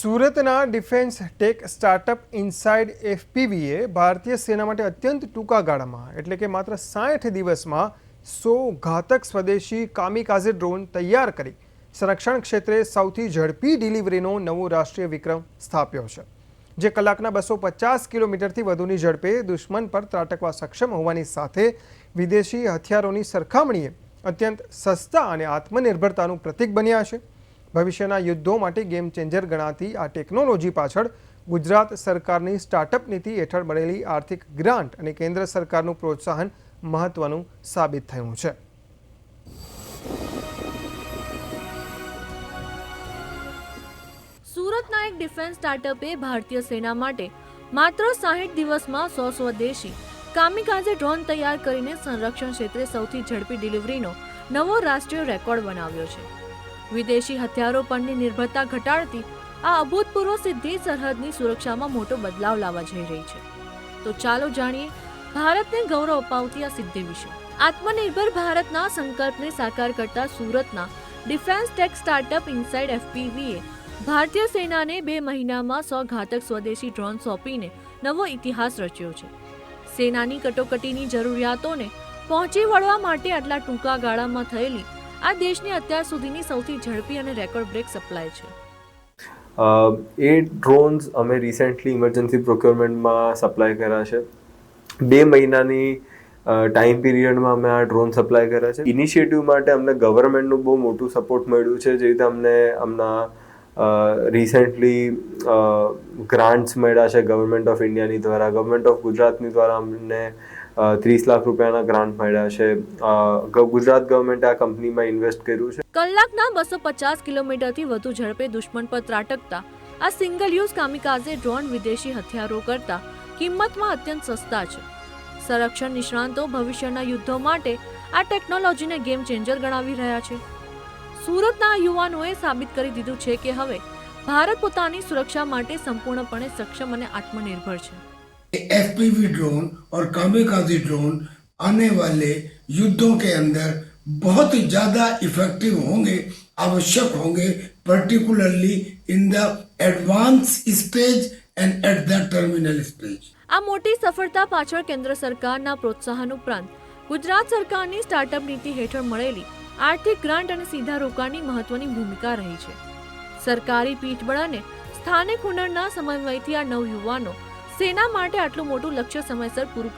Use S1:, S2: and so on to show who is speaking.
S1: સુરતના defence tech startup inside એફપીવીએ ભારતીય સેના માટે અત્યંત ટૂંકા ગાળામાં એટલે કે માત્ર 60 દિવસમાં 100 ઘાતક સ્વદેશી કામિકાઝે ડ્રોન તૈયાર કરી સંરક્ષણ ક્ષેત્રે સૌથી ઝડપી ડિલિવરીનો નવો રાષ્ટ્રીય વિક્રમ સ્થાપ્યો છે, જે કલાકના 250 કિલોમીટરથી વધુની ઝડપે દુશ્મન પર ત્રાટકવા સક્ષમ હોવાની સાથે વિદેશી હથિયારોની સરખામણીએ અત્યંત સસ્તા અને આત્મનિર્ભરતાનું પ્રતીક બન્યા છે। ભવિષ્યના યુદ્ધો માટે ગેમ ચેન્જર ગણાતી આ ટેકનોલોજી પાછળ ગુજરાત સરકારની સ્ટાર્ટઅપ નીતિ હેઠળ મળેલી આર્થિક ગ્રાન્ટ અને કેન્દ્ર સરકારનું પ્રોત્સાહન મહત્વનું સાબિત થયું છે।
S2: સુરતના એક ડિફેન્સ સ્ટાર્ટઅપે ભારતીય સેના માટે માત્ર 60 દિવસમાં 100 સ્વદેશી કામિકાઝે ડ્રોન તૈયાર કરીને સંરક્ષણ ક્ષેત્રે સૌથી ઝડપી ડિલિવરીનો નવો રાષ્ટ્રીય રેકોર્ડ બનાવ્યો છે। વિદેશી હથિયારો પરની નિર્ભરતા ઘટાડતી આ અભૂતપૂર્વ સિદ્ધિ સરહદની સુરક્ષામાં મોટો બદલાવ લાવવા જઈ રહી છે। તો ચાલો જાણીએ ભારતને ગૌરવ અપાવતી આ સિદ્ધિ વિશે। આત્મનિર્ભર ભારતના સંકલ્પને સાકાર કરતા સુરતના ડિફેન્સ ટેક સ્ટાર્ટઅપ ઇનસાઇડ એફપીવીએ ભારતીય સેનાને 2 મહિનામાં 100 ઘાતક સ્વદેશી ડ્રોન સોંપીને નવો ઇતિહાસ રચ્યો છે। સેનાની કટોકટીની જરૂરિયાતોને પહોંચી વળવા માટે આટલા ટૂંકા ગાળામાં થયેલી આ દેશની અત્યાર સુધીની સૌથી ઝડપી અને રેકોર્ડ બ્રેક સપ્લાય છે।
S3: એ ડ્રોન્સ અમે રિસેન્ટલી ઇમરજન્સી પ્રોક્યોરમેન્ટમાં સપ્લાય કર્યા છે। 2 મહિનાની ટાઈમ પીરિયડમાં અમે આ ડ્રોન સપ્લાય કર્યા છે। ઇનિશિયેટિવ માટે અમને ગવર્મેન્ટનું બહુ મોટું સપોર્ટ મળ્યું છે, જે રીતે અમને રિસેન્ટલી ગ્રાન્ટ્સ મળ્યા છે ગવર્મેન્ટ ઓફ ઇન્ડિયાની દ્વારા, ગવર્મેન્ટ ઓફ ગુજરાતની દ્વારા અમને 30 લાખ રૂપિયાના ગ્રાન્ટ મળ્યા છે। ગુજરાત ગવર્મેન્ટે આ કંપનીમાં ઇન્વેસ્ટ કર્યું છે।
S2: કલાકના 250 કિલોમીટરથી વધુ ઝડપે દુશ્મન પર ત્રાટકતા આ સિંગલ યુઝ કામિકાઝે ડ્રોન વિદેશી હથિયારો કરતા કિંમતમાં અત્યંત સસ્તા છે। સંરક્ષણ નિષ્ણાંતો ભવિષ્યના યુદ્ધો માટે આ ટેકનોલોજીને ગેમ ચેન્જર ગણાવી રહ્યા છે। સુરતના યુવાનોએ સાબિત કરી દીધું છે કે હવે ભારત પોતાની સુરક્ષા માટે સંપૂર્ણપણે સક્ષમ અને આત્મનિર્ભર છે।
S4: एफपीवी ड्रोन और कामिकाज़े ड्रोन आने वाले युद्धों के अंदर बहुत ही ज़्यादा इफेक्टिव होंगे, आवश्यक होंगे, particularly in the advance stage and at the terminal stage.
S2: આ મોટી સફળતા પાછળ કેન્દ્ર સરકારના પ્રોત્સાહન ઉપરાંત ગુજરાત સરકારની સ્ટાર્ટઅપ નીતિ હેઠળ મળેલી આર્થિક ગ્રાન્ટ અને સીધા રોકાણની મહત્વની ભૂમિકા રહી છે। સરકારી પીઠબળ અને સ્થાનિક હુનરના સમન્વયથી આ નવયુવાનો સેના માટે આટલું મોટું લક્ષ્ય સમયસર પૂરું